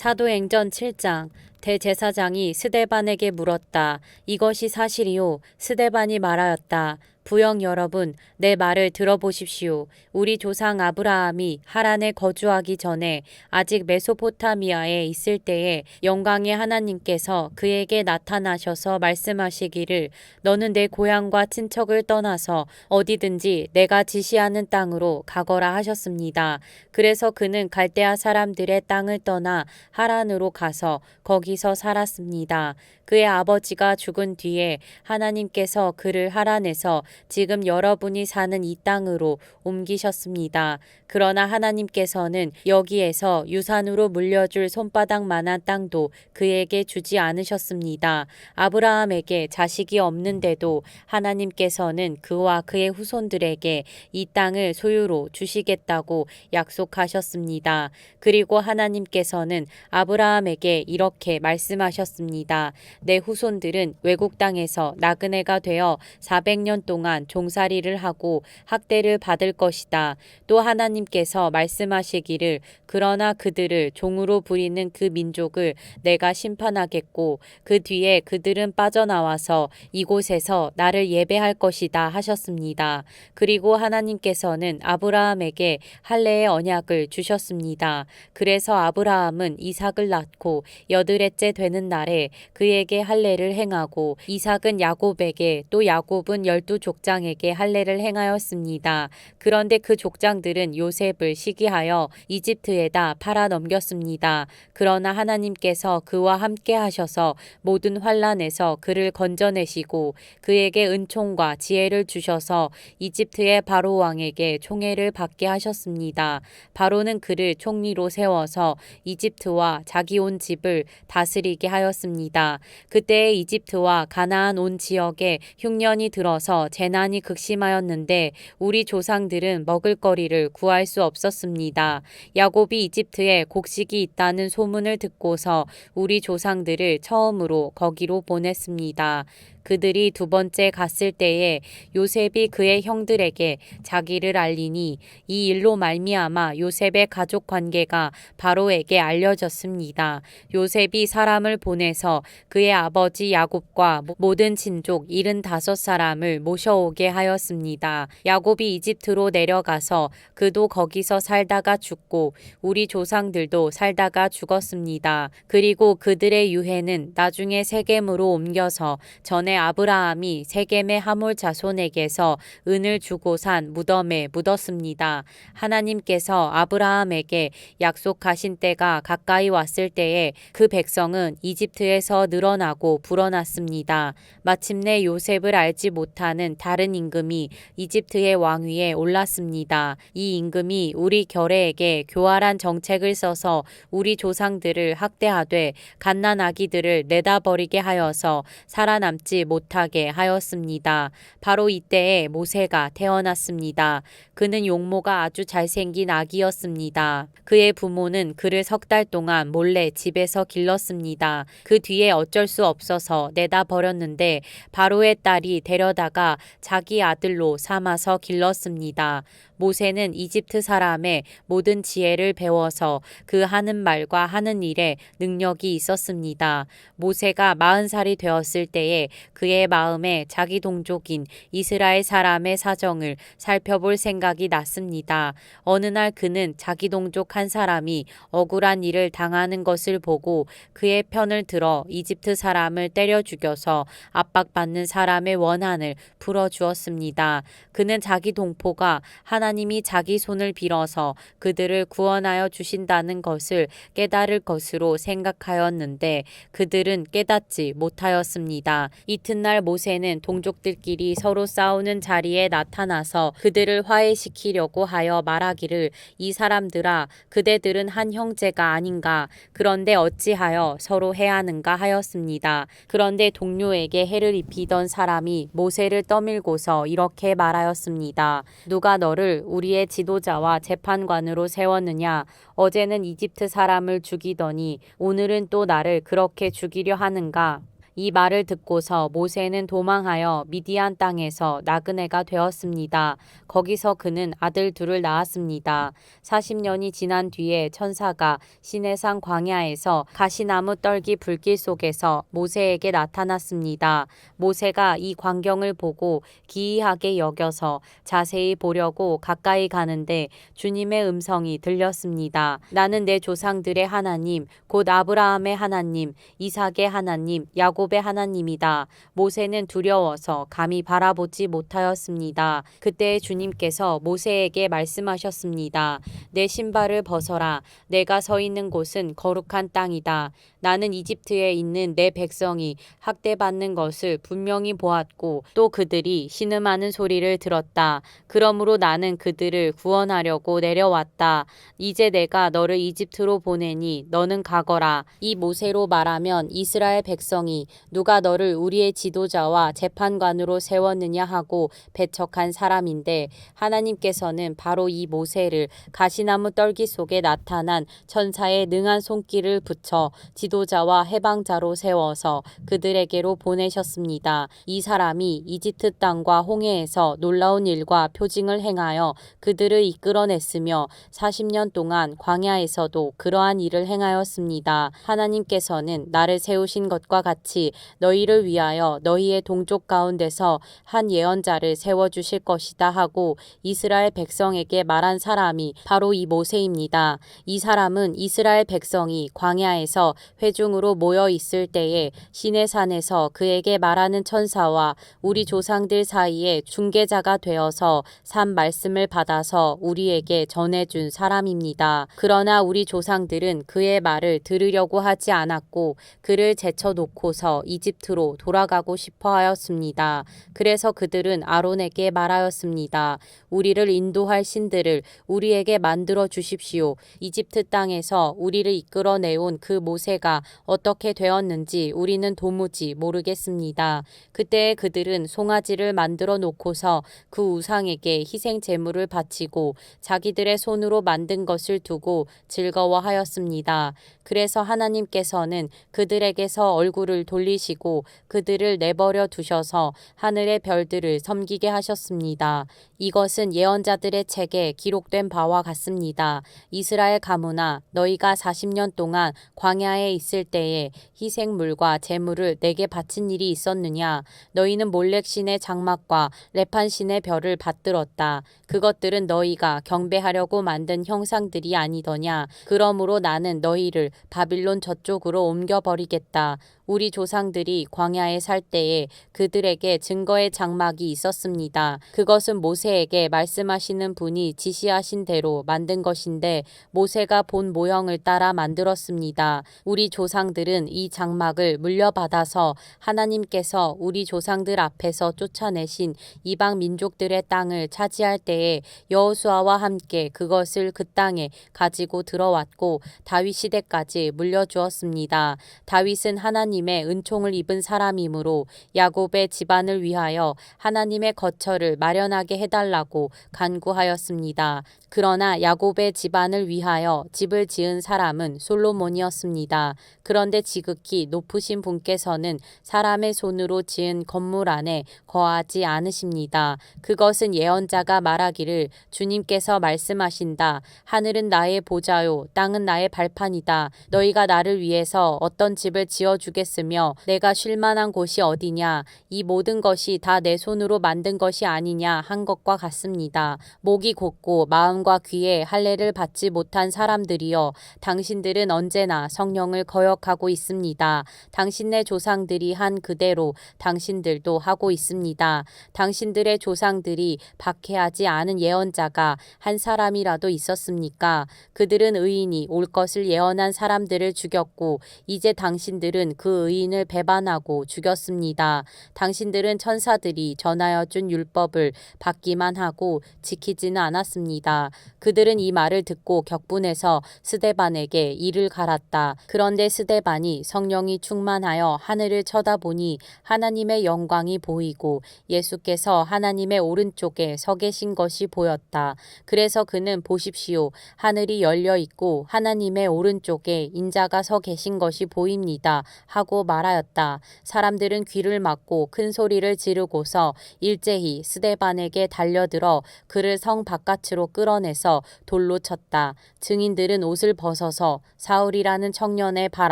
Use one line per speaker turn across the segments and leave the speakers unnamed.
사도행전 7장. 대제사장이 스데반에게 물었다. 이것이 사실이요? 스데반이 말하였다. 부영 여러분, 내 말을 들어보십시오. 우리 조상 아브라함이 하란에 거주하기 전에 아직 메소포타미아에 있을 때에 영광의 하나님께서 그에게 나타나셔서 말씀하시기를 너는 내 고향과 친척을 떠나서 어디든지 내가 지시하는 땅으로 가거라 하셨습니다. 그래서 그는 갈대아 사람들의 땅을 떠나 하란으로 가서 거기서 살았습니다. 그의 아버지가 죽은 뒤에 하나님께서 그를 하란에서 지금 여러분이 사는 이 땅으로 옮기셨습니다. 그러나 하나님께서는 여기에서 유산으로 물려줄 손바닥만한 땅도 그에게 주지 않으셨습니다. 아브라함에게 자식이 없는데도 하나님께서는 그와 그의 후손들에게 이 땅을 소유로 주시겠다고 약속하셨습니다. 그리고 하나님께서는 아브라함에게 이렇게 말씀하셨습니다. 내 후손들은 외국 땅에서 나그네가 되어 400년 동안 종살이를 하고 학대를 받을 것이다. 또 하나님께서 말씀하시기를 그러나 그들을 종으로 부리는 그 민족을 내가 심판하겠고 그 뒤에 그들은 빠져나와서 이곳에서 나를 예배할 것이다 하셨습니다. 그리고 하나님께서는 아브라함에게 할례의 언약을 주셨습니다. 그래서 아브라함은 이삭을 낳고 여드렛째 되는 날에 그에게 할례를 행하고 이삭은 야곱에게 또 야곱은 12족장에게 할례를 행하였습니다. 그런데 그 족장들은 요셉을 시기하여 이집트에다 팔아 넘겼습니다. 그러나 하나님께서 그와 함께 하셔서 모든 환난에서 그를 건져내시고 그에게 은총과 지혜를 주셔서 이집트의 바로 왕에게 총애를 받게 하셨습니다. 바로는 그를 총리로 세워서 이집트와 자기 온 집을 다스리게 하였습니다. 그때 이집트와 가나안 온 지역에 흉년이 들어서 재난이 극심하였는데 우리 조상들은 먹을거리를 구할 수 없었습니다. 야곱이 이집트에 곡식이 있다는 소문을 듣고서 우리 조상들을 처음으로 거기로 보냈습니다. 그들이 두 번째 갔을 때에 요셉이 그의 형들에게 자기를 알리니 이 일로 말미암아 요셉의 가족 관계가 바로에게 알려졌습니다. 요셉이 사람을 보내서 그의 아버지 야곱과 모든 친족 75사람을 모셔오게 하였습니다. 야곱이 이집트로 내려가서 그도 거기서 살다가 죽고 우리 조상들도 살다가 죽었습니다. 그리고 그들의 유해는 나중에 세겜으로 옮겨서 전에 아브라함이 세겜의 하몰 자손에게서 은을 주고 산 무덤에 묻었습니다. 하나님께서 아브라함에게 약속하신 때가 가까이 왔을 때에 그 백성은 이집트에서 늘어나고 불어났습니다. 마침내 요셉을 알지 못하는 다른 임금이 이집트의 왕위에 올랐습니다. 이 임금이 우리 결례에게 교활한 정책을 써서 우리 조상들을 학대하되 갓난 아기들을 내다버리게 하여서 살아남지 못하게 하였습니다. 바로 이때에 모세가 태어났습니다. 그는 용모가 아주 잘생긴 아기였습니다. 그의 부모는 그를 3달 동안 몰래 집에서 길렀습니다. 그 뒤에 어쩔 수 없어서 내다 버렸는데 바로의 딸이 데려다가 자기 아들로 삼아서 길렀습니다. 모세는 이집트 사람의 모든 지혜를 배워서 그 하는 말과 하는 일에 능력이 있었습니다. 모세가 40살이 되었을 때에 그의 마음에 자기 동족인 이스라엘 사람의 사정을 살펴볼 생각이 났습니다. 어느 날 그는 자기 동족 한 사람이 억울한 일을 당하는 것을 보고 그의 편을 들어 이집트 사람을 때려 죽여서 압박받는 사람의 원한을 풀어주었습니다. 그는 자기 동포가 하나님이 자기 손을 빌어서 그들을 구원하여 주신다는 것을 깨달을 것으로 생각하였는데 그들은 깨닫지 못하였습니다. 이튿날 모세는 동족들끼리 서로 싸우는 자리에 나타나서 그들을 화해시키려고 하여 말하기를 이 사람들아 그대들은 한 형제가 아닌가 그런데 어찌하여 서로 해하는가 하였습니다. 그런데 동료에게 해를 입히던 사람이 모세를 떠밀고서 이렇게 말하였습니다. 누가 너를 우리의 지도자와 재판관으로 세웠느냐? 어제는 이집트 사람을 죽이더니 오늘은 또 나를 그렇게 죽이려 하는가? 이 말을 듣고서 모세는 도망하여 미디안 땅에서 나그네가 되었습니다. 거기서 그는 아들 둘을 낳았습니다. 40년이 지난 뒤에 천사가 시내산 광야에서 가시나무 떨기 불길 속에서 모세에게 나타났습니다. 모세가 이 광경을 보고 기이하게 여겨서 자세히 보려고 가까이 가는데 주님의 음성이 들렸습니다. 나는 내 조상들의 하나님, 곧 아브라함의 하나님, 이삭의 하나님, 야곱의 하나님이다. 모세는 두려워서 감히 바라보지 못하였습니다. 그때 주님께서 모세에게 말씀하셨습니다. 내 신발을 벗어라. 내가 서 있는 곳은 거룩한 땅이다. 나는 이집트에 있는 내 백성이 학대받는 것을 분명히 보았고 또 그들이 신음하는 소리를 들었다. 그러므로 나는 그들을 구원하려고 내려왔다. 이제 내가 너를 이집트로 보내니 너는 가거라. 이 모세로 말하면 이스라엘 백성이 누가 너를 우리의 지도자와 재판관으로 세웠느냐 하고 배척한 사람인데 하나님께서는 바로 이 모세를 가시나무 떨기 속에 나타난 천사의 능한 손길을 붙여 지도자와 해방자로 세워서 그들에게로 보내셨습니다. 이 사람이 이집트 땅과 홍해에서 놀라운 일과 표징을 행하여 그들을 이끌어냈으며 40년 동안 광야에서도 그러한 일을 행하였습니다. 하나님께서는 나를 세우신 것과 같이 너희를 위하여 너희의 동족 가운데서 한 예언자를 세워주실 것이다 하고 이스라엘 백성에게 말한 사람이 바로 이 모세입니다. 이 사람은 이스라엘 백성이 광야에서 회중으로 모여 있을 때에 시내산에서 그에게 말하는 천사와 우리 조상들 사이에 중개자가 되어서 산 말씀을 받아서 우리에게 전해준 사람입니다. 그러나 우리 조상들은 그의 말을 들으려고 하지 않았고 그를 제쳐놓고서 이집트로 돌아가고 싶어 하였습니다. 그래서 그들은 아론에게 말하였습니다. 우리를 인도할 신들을 우리에게 만들어 주십시오. 이집트 땅에서 우리를 이끌어내온 그 모세가 어떻게 되었는지 우리는 도무지 모르겠습니다. 그때 그들은 송아지를 만들어 놓고서 그 우상에게 희생 제물을 바치고 자기들의 손으로 만든 것을 두고 즐거워하였습니다. 그래서 하나님께서는 그들에게서 얼굴을 돌리시고 그들을 내버려 두셔서 하늘의 별들을 섬기게 하셨습니다. 이것은 예언자들의 책에 기록된 바와 같습니다. 이스라엘 가문아, 너희가 40년 동안 광야에 있을 때에 희생물과 제물을 내게 바친 일이 있었느냐? 너희는 몰렉신의 장막과 레판신의 별을 받들었다. 그것들은 너희가 경배하려고 만든 형상들이 아니더냐? 그러므로 나는 너희를 바빌론 저쪽으로 옮겨버리겠다. 우리 조상들이 광야에 살 때에 그들에게 증거의 장막이 있었습니다. 그것은 모세에게 말씀하시는 분이 지시하신 대로 만든 것인데 모세가 본 모형을 따라 만들었습니다. 우리 조상들은 이 장막을 물려받아서 하나님께서 우리 조상들 앞에서 쫓아내신 이방 민족들의 땅을 차지할 때에 여호수아와 함께 그것을 그 땅에 가지고 들어왔고 다윗 시대까지 물려주었습니다. 다윗은 하나님의 은총을 입은 사람이므로 야곱의 집안을 위하여 하나님의 거처를 마련하게 해달라고 간구하였습니다. 그러나 야곱의 집안을 위하여 집을 지은 사람은 솔로몬이었습니다. 그런데 지극히 높으신 분께서는 사람의 손으로 지은 건물 안에 거하지 않으십니다. 그것은 예언자가 말하기를 주님께서 말씀하신다. 하늘은 나의 보좌요 땅은 나의 발판이다. 너희가 나를 위해서 어떤 집을 지어주겠으며 내가 쉴 만한 곳이 어디냐. 이 모든 것이 다 내 손으로 만든 것이 아니냐 한 것과 같습니다. 목이 곧고 마음과 귀에 할례를 받지 못한 사람들이여, 당신들은 언제나 성령을 거역하고 있습니다. 당신네 조상들이 한 그대로 당신들도 하고 있습니다. 당신들의 조상들이 박해하지 않은 예언자가 한 사람이라도 있었습니까? 그들은 의인이 올 것을 예언한 사람들을 죽였고 이제 당신들은 그 의인을 배반하고 죽였습니다. 당신들은 천사들이 전하여 준 율법을 받기만 하고 지키지는 않았습니다. 그들은 이 말을 듣고 격분해서 스데반에게 이를 갈았다. 그런데 스데반이 성령이 충만하여 하늘을 쳐다보니 하나님의 영광이 보이고 예수께서 하나님의 오른쪽에 서 계신 것이 보였다. 그래서 그는 보십시오. 하늘이 열려 있고 하나님의 오른쪽에 인자가 서 계신 것이 보입니다. 하고 하고 말하였다. 사람들은 귀를 막고 큰 소리를 지르고서 일제히 스데반에게 달려들어 그를 성 바깥으로 끌어내서 돌로 쳤다. 증인들은 옷을 벗어서 사울이라는 청년의 발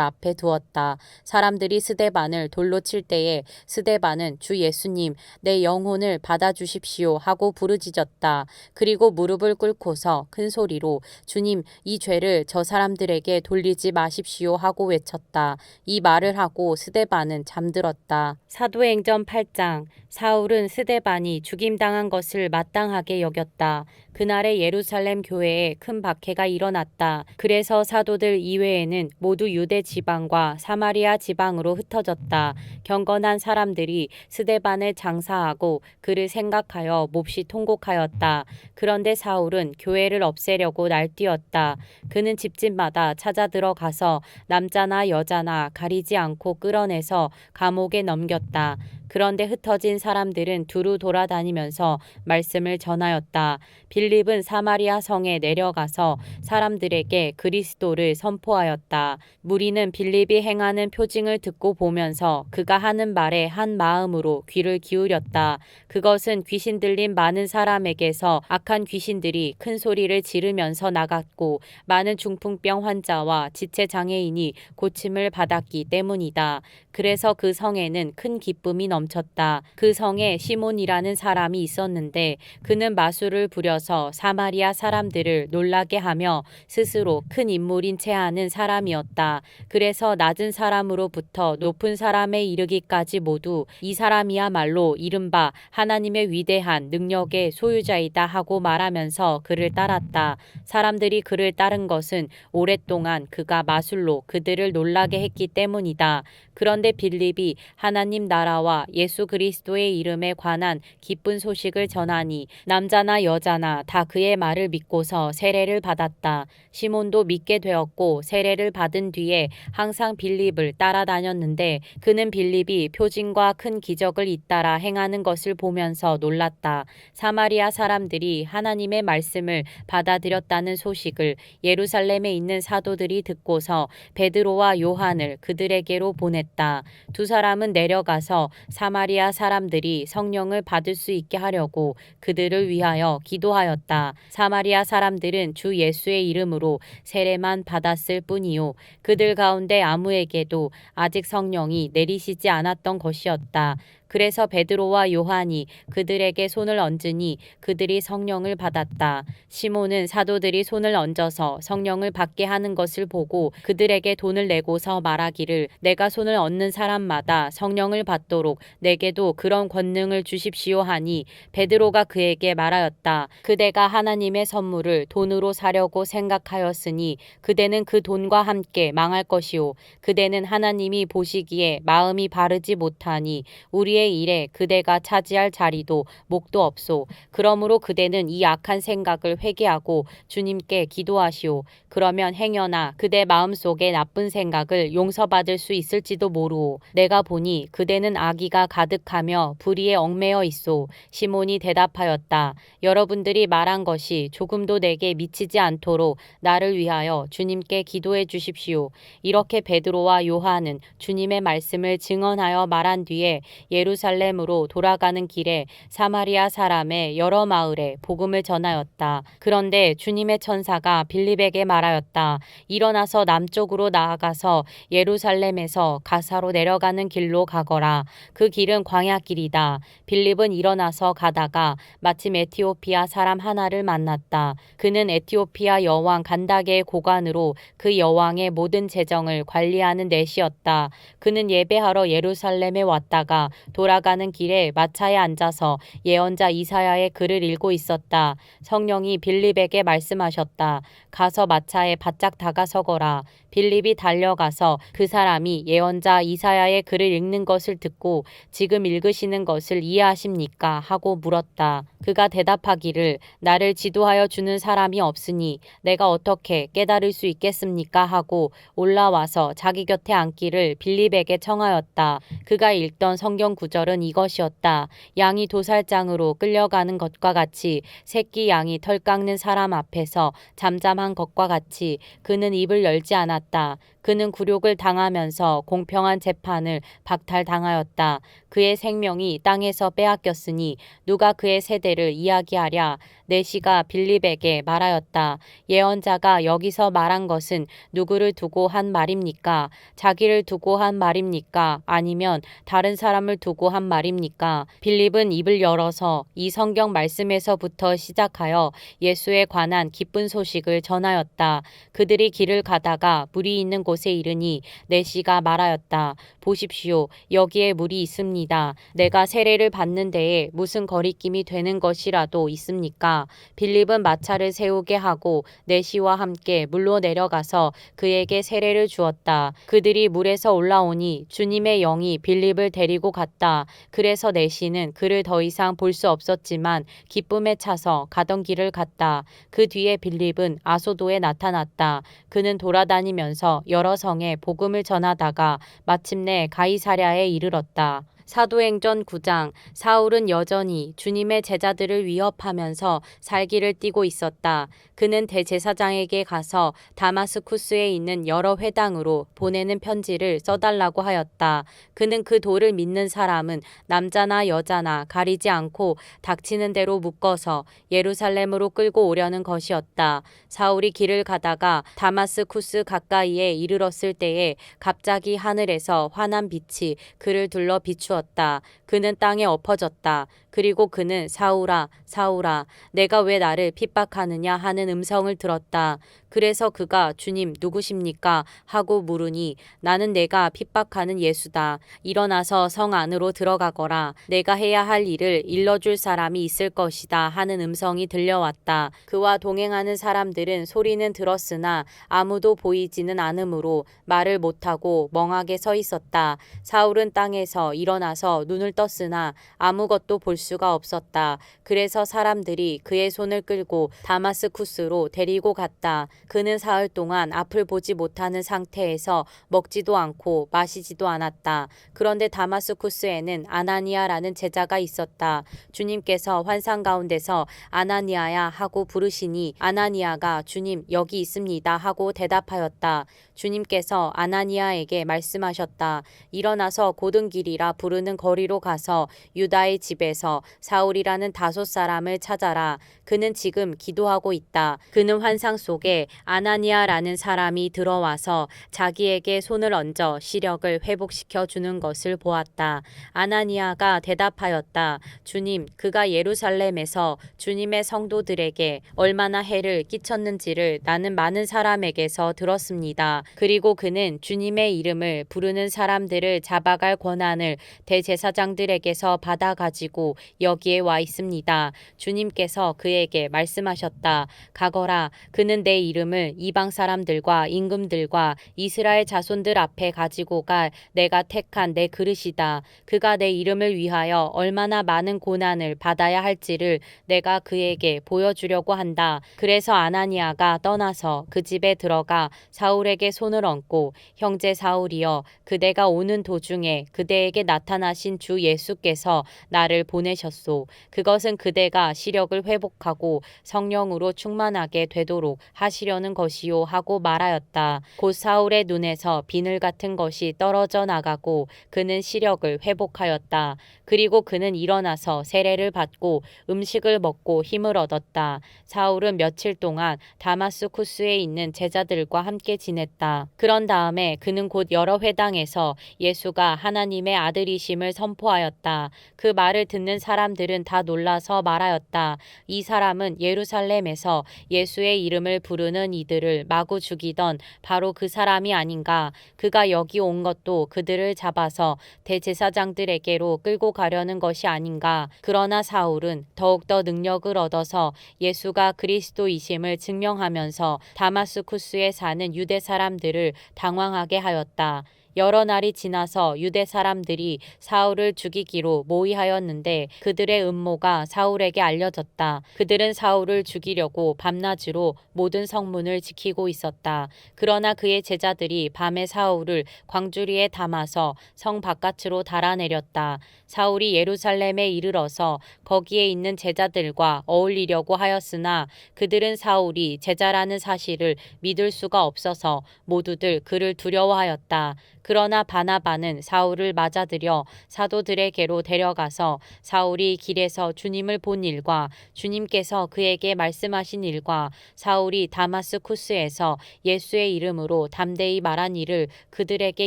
앞에 두었다. 사람들이 스데반을 돌로 칠 때에 스데반은 주 예수님, 내 영혼을 받아주십시오 하고 부르짖었다. 그리고 무릎을 꿇고서 큰 소리로 주님, 이 죄를 저 사람들에게 돌리지 마십시오 하고 외쳤다. 이 말을 하고 스데반은 잠들었다. 사도행전 8장. 사울은 스데반이 죽임당한 것을 마땅하게 여겼다. 그날에 예루살렘 교회에 큰 박해가 일어났다. 그래서 사도들 이외에는 모두 유대 지방과 사마리아 지방으로 흩어졌다. 경건한 사람들이 스데반을 장사하고 그를 생각하여 몹시 통곡하였다. 그런데 사울은 교회를 없애려고 날뛰었다. 그는 집집마다 찾아 들어가서 남자나 여자나 가리지 않고 끌어내서 감옥에 넘겼다. 그런데 흩어진 사람들은 두루 돌아다니면서 말씀을 전하였다. 빌립은 사마리아 성에 내려가서 사람들에게 그리스도를 선포하였다. 무리는 빌립이 행하는 표징을 듣고 보면서 그가 하는 말에 한 마음으로 귀를 기울였다. 그것은 귀신 들린 많은 사람에게서 악한 귀신들이 큰 소리를 지르면서 나갔고 많은 중풍병 환자와 지체 장애인이 고침을 받았기 때문이다. 그래서 그 성에는 큰 기쁨이 넘쳤다. 그 성에 시몬이라는 사람이 있었는데 그는 마술을 부려서 사마리아 사람들을 놀라게 하며 스스로 큰 인물인 체 하는 사람이었다. 그래서 낮은 사람으로부터 높은 사람에 이르기까지 모두 이 사람이야말로 이른바 하나님의 위대한 능력의 소유자이다 하고 말하면서 그를 따랐다. 사람들이 그를 따른 것은 오랫동안 그가 마술로 그들을 놀라게 했기 때문이다. 그런데 빌립이 하나님 나라와 예수 그리스도의 이름에 관한 기쁜 소식을 전하니 남자나 여자나 다 그의 말을 믿고서 세례를 받았다. 시몬도 믿게 되었고 세례를 받은 뒤에 항상 빌립을 따라다녔는데 그는 빌립이 표징과 큰 기적을 잇따라 행하는 것을 보면서 놀랐다. 사마리아 사람들이 하나님의 말씀을 받아들였다는 소식을 예루살렘에 있는 사도들이 듣고서 베드로와 요한을 그들에게로 보냈다. 두 사람은 내려가서 사마리아 사람들이 성령을 받을 수 있게 하려고 그들을 위하여 기도하였다. 사마리아 사람들은 주 예수의 이름으로 세례만 받았을 뿐이요 그들 가운데 아무에게도 아직 성령이 내리시지 않았던 것이었다. 그래서 베드로와 요한이 그들에게 손을 얹으니 그들이 성령을 받았다. 시몬은 사도들이 손을 얹어서 성령을 받게 하는 것을 보고 그들에게 돈을 내고서 말하기를 내가 손을 얹는 사람마다 성령을 받도록 내게도 그런 권능을 주십시오 하니 베드로가 그에게 말하였다. 그대가 하나님의 선물을 돈으로 사려고 생각하였으니 그대는 그 돈과 함께 망할 것이요 그대는 하나님이 보시기에 마음이 바르지 못하니 우리의 일에 그대가 차지할 자리도 목도 없소. 그러므로 그대는 이 악한 생각을 회개하고 주님께 기도하시오. 그러면 행여나 그대 마음속에 나쁜 생각을 용서받을 수 있을지도 모르오. 내가 보니 그대는 악의가 가득하며 불의에 얽매여 있소. 시몬이 대답하였다. 여러분들이 말한 것이 조금도 내게 미치지 않도록 나를 위하여 주님께 기도해 주십시오. 이렇게 베드로와 요한은 주님의 말씀을 증언하여 말한 뒤에 예루살렘으로 돌아가는 길에 사마리아 사람의 여러 마을에 복음을 전하였다. 그런데 주님의 천사가 빌립에게 말하였다. 일어나서 남쪽으로 나아가서 예루살렘에서 가사로 내려가는 길로 가거라. 그 길은 광야길이다. 빌립은 일어나서 가다가 마침 에티오피아 사람 하나를 만났다. 그는 에티오피아 여왕 간다게의 고관으로 그 여왕의 모든 재정을 관리하는 넷이었다. 그는 예배하러 예루살렘에 왔다가 돌아가는 길에 마차에 앉아서 예언자 이사야의 글을 읽고 있었다. 성령이 빌립에게 말씀하셨다. 가서 마차에 바짝 다가서거라. 빌립이 달려가서 그 사람이 예언자 이사야의 글을 읽는 것을 듣고 지금 읽으시는 것을 이해하십니까? 하고 물었다. 그가 대답하기를 나를 지도하여 주는 사람이 없으니 내가 어떻게 깨달을 수 있겠습니까? 하고 올라와서 자기 곁에 앉기를 빌립에게 청하였다. 그가 읽던 성경 구절은 19절은 이것이었다. 양이 도살장으로 끌려가는 것과 같이 새끼 양이 털 깎는 사람 앞에서 잠잠한 것과 같이 그는 입을 열지 않았다. 그는 굴욕을 당하면서 공평한 재판을 박탈당하였다. 그의 생명이 땅에서 빼앗겼으니 누가 그의 세대를 이야기하랴. 내시가 빌립에게 말하였다. 예언자가 여기서 말한 것은 누구를 두고 한 말입니까? 자기를 두고 한 말입니까? 아니면 다른 사람을 두고 한 말입니까? 빌립은 입을 열어서 이 성경 말씀에서부터 시작하여 예수에 관한 기쁜 소식을 전하였다. 그들이 길을 가다가 물이 있는 곳에 이르니 내시가 말하였다. 보십시오. 여기에 물이 있습니다. 내가 세례를 받는 데에 무슨 거리낌이 되는 것이라도 있습니까? 빌립은 마차를 세우게 하고 내시와 함께 물로 내려가서 그에게 세례를 주었다. 그들이 물에서 올라오니 주님의 영이 빌립을 데리고 갔다. 그래서 내시는 그를 더 이상 볼 수 없었지만 기쁨에 차서 가던 길을 갔다. 그 뒤에 빌립은 아소도에 나타났다. 그는 돌아다니면서 여러 성에 복음을 전하다가 마침내 가이사랴에 이르렀다. 사도행전 9장. 사울은 여전히 주님의 제자들을 위협하면서 살기를 띠고 있었다. 그는 대제사장에게 가서 다마스쿠스에 있는 여러 회당으로 보내는 편지를 써달라고 하였다. 그는 그 도를 믿는 사람은 남자나 여자나 가리지 않고 닥치는 대로 묶어서 예루살렘으로 끌고 오려는 것이었다. 사울이 길을 가다가 다마스쿠스 가까이에 이르렀을 때에 갑자기 하늘에서 환한 빛이 그를 둘러 비추었다. 그는 땅에 엎어졌다. 그리고 그는 사울아, 사울아, 내가 왜 나를 핍박하느냐 하는 음성을 들었다. 그래서 그가 주님 누구십니까? 하고 물으니 나는 내가 핍박하는 예수다. 일어나서 성 안으로 들어가거라. 내가 해야 할 일을 일러줄 사람이 있을 것이다 하는 음성이 들려왔다. 그와 동행하는 사람들은 소리는 들었으나 아무도 보이지는 않으므로 말을 못하고 멍하게 서 있었다. 사울은 땅에서 일어나서 눈을 떴으나 아무것도 볼 수가 없었다. 그래서 사람들이 그의 손을 끌고 다마스쿠스로 데리고 갔다. 그는 사흘 동안 앞을 보지 못하는 상태에서 먹지도 않고 마시지도 않았다. 그런데 다마스쿠스에는 아나니아라는 제자가 있었다. 주님께서 환상 가운데서 아나니아야 하고 부르시니 아나니아가 주님 여기 있습니다 하고 대답하였다. 주님께서 아나니아에게 말씀하셨다. 일어나서 고든 길이라 부르는 거리로 가서 유다의 집에서 사울이라는 다섯 사람을 찾아라. 그는 지금 기도하고 있다. 그는 환상 속에 아나니아라는 사람이 들어와서 자기에게 손을 얹어 시력을 회복시켜 주는 것을 보았다. 아나니아가 대답하였다. 주님, 그가 예루살렘에서 주님의 성도들에게 얼마나 해를 끼쳤는지를 나는 많은 사람에게서 들었습니다. 그리고 그는 주님의 이름을 부르는 사람들을 잡아갈 권한을 대제사장들에게서 받아가지고 여기에 와 있습니다. 주님께서 그에게 말씀하셨다. 가거라. 그는 내 이름을 이방 사람들과 임금들과 이스라엘 자손들 앞에 가지고 갈 내가 택한 내 그릇이다. 그가 내 이름을 위하여 얼마나 많은 고난을 받아야 할지를 내가 그에게 보여주려고 한다. 그래서 아나니아가 떠나서 그 집에 들어가 사울에게 손을 얹고 형제 사울이여 그대가 오는 도중에 그대에게 나타나신 주 예수께서 나를 보내셨소. 그것은 그대가 시력을 회복하고 성령으로 충만하게 되도록 하시려는 것이요 하고 말하였다. 곧 사울의 눈에서 비늘 같은 것이 떨어져 나가고 그는 시력을 회복하였다. 그리고 그는 일어나서 세례를 받고 음식을 먹고 힘을 얻었다. 사울은 며칠 동안 다마스쿠스에 있는 제자들과 함께 지냈다. 그런 다음에 그는 곧 여러 회당에서 예수가 하나님의 아들이심을 선포하였다. 그 말을 듣는 사람들은 다 놀라서 말하였다. 이 사람은 예루살렘에서 예수의 이름을 부르는 이들을 마구 죽이던 바로 그 사람이 아닌가. 그가 여기 온 것도 그들을 잡아서 대제사장들에게로 끌고 가려는 것이 아닌가. 그러나 사울은 더욱더 능력을 얻어서 예수가 그리스도이심을 증명하면서 다마스쿠스에 사는 유대 사람들을 당황하게 하였다. 여러 날이 지나서 유대 사람들이 사울을 죽이기로 모의하였는데 그들의 음모가 사울에게 알려졌다. 그들은 사울을 죽이려고 밤낮으로 모든 성문을 지키고 있었다. 그러나 그의 제자들이 밤에 사울을 광주리에 담아서 성 바깥으로 달아내렸다. 사울이 예루살렘에 이르러서 거기에 있는 제자들과 어울리려고 하였으나 그들은 사울이 제자라는 사실을 믿을 수가 없어서 모두들 그를 두려워하였다. 그러나 바나바는 사울을 맞아들여 사도들에게로 데려가서 사울이 길에서 주님을 본 일과 주님께서 그에게 말씀하신 일과 사울이 다마스쿠스에서 예수의 이름으로 담대히 말한 일을 그들에게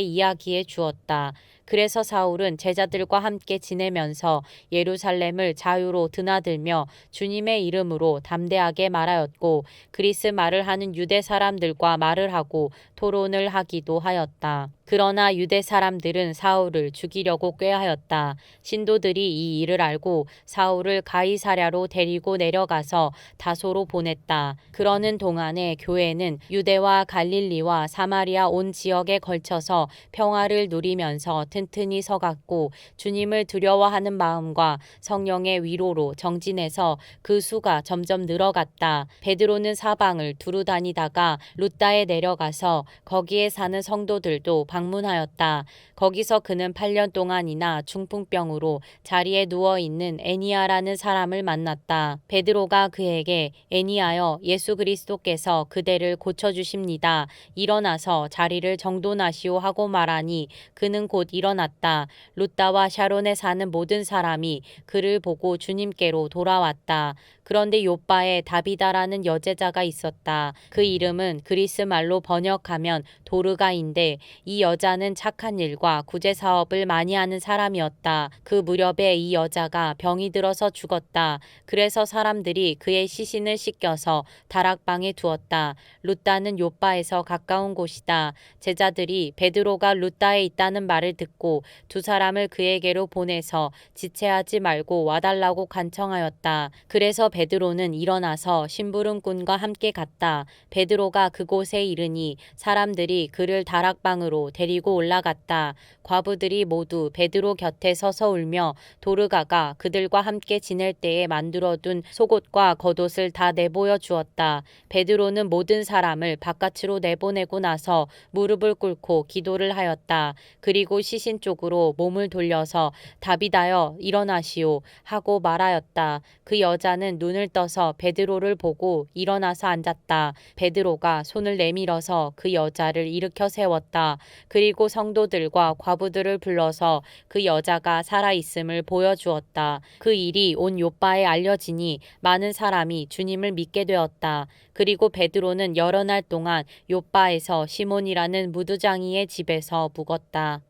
이야기해 주었다. 그래서 사울은 제자들과 함께 지내면서 예루살렘을 자유로 드나들며 주님의 이름으로 담대하게 말하였고 그리스 말을 하는 유대 사람들과 말을 하고 토론을 하기도 하였다. 그러나 유대 사람들은 사울을 죽이려고 꾀하였다. 신도들이 이 일을 알고 사울을 가이사랴로 데리고 내려가서 다소로 보냈다. 그러는 동안에 교회는 유대와 갈릴리와 사마리아 온 지역에 걸쳐서 평화를 누리면서 튼튼히 서갔고 주님을 두려워하는 마음과 성령의 위로로 정진해서 그 수가 점점 늘어갔다. 베드로는 사방을 두루 다니다가 룻다에 내려가서 거기에 사는 성도들도 방문하였다. 거기서 그는 8년 동안이나 중풍병으로 자리에 누워있는 애니아라는 사람을 만났다. 베드로가 그에게 애니아여 예수 그리스도께서 그대를 고쳐주십니다. 일어나서 자리를 정돈하시오 하고 말하니 그는 곧 일어났다. 룻다와 샤론에 사는 모든 사람이 그를 보고 주님께로 돌아왔다. 그런데 요빠에 다비다라는 여제자가 있었다. 그 이름은 그리스 말로 번역하면 도르가인데 이 여자는 착한 일과 구제 사업을 많이 하는 사람이었다. 그 무렵에 이 여자가 병이 들어서 죽었다. 그래서 사람들이 그의 시신을 씻겨서 다락방에 두었다. 룻다는 요빠에서 가까운 곳이다. 제자들이 베드로가 룻다에 있다는 말을 듣고 두 사람을 그에게로 보내서 지체하지 말고 와달라고 간청하였다. 그래서 베드로는 일어나서 심부름꾼과 함께 갔다. 베드로가 그곳에 이르니 사람들이 그를 다락방으로 데리고 올라갔다. 과부들이 모두 베드로 곁에 서서 울며 도르가가 그들과 함께 지낼 때에 만들어둔 속옷과 겉옷을 다 내보여 주었다. 베드로는 모든 사람을 바깥으로 내보내고 나서 무릎을 꿇고 기도를 하였다. 그리고 시신 쪽으로 몸을 돌려서 다비다여 일어나시오 하고 말하였다. 그 여자는 눈을 떠서 베드로를 보고 일어나서 앉았다. 베드로가 손을 내밀어서 그 여자를 일으켜 세웠다. 그리고 성도들과 과부들을 불러서 그 여자가 살아있음을 보여주었다. 그 일이 온 요빠에 알려지니 많은 사람이 주님을 믿게 되었다. 그리고 베드로는 여러 날 동안 요빠에서 시몬이라는 무두장이의 집에서 묵었다.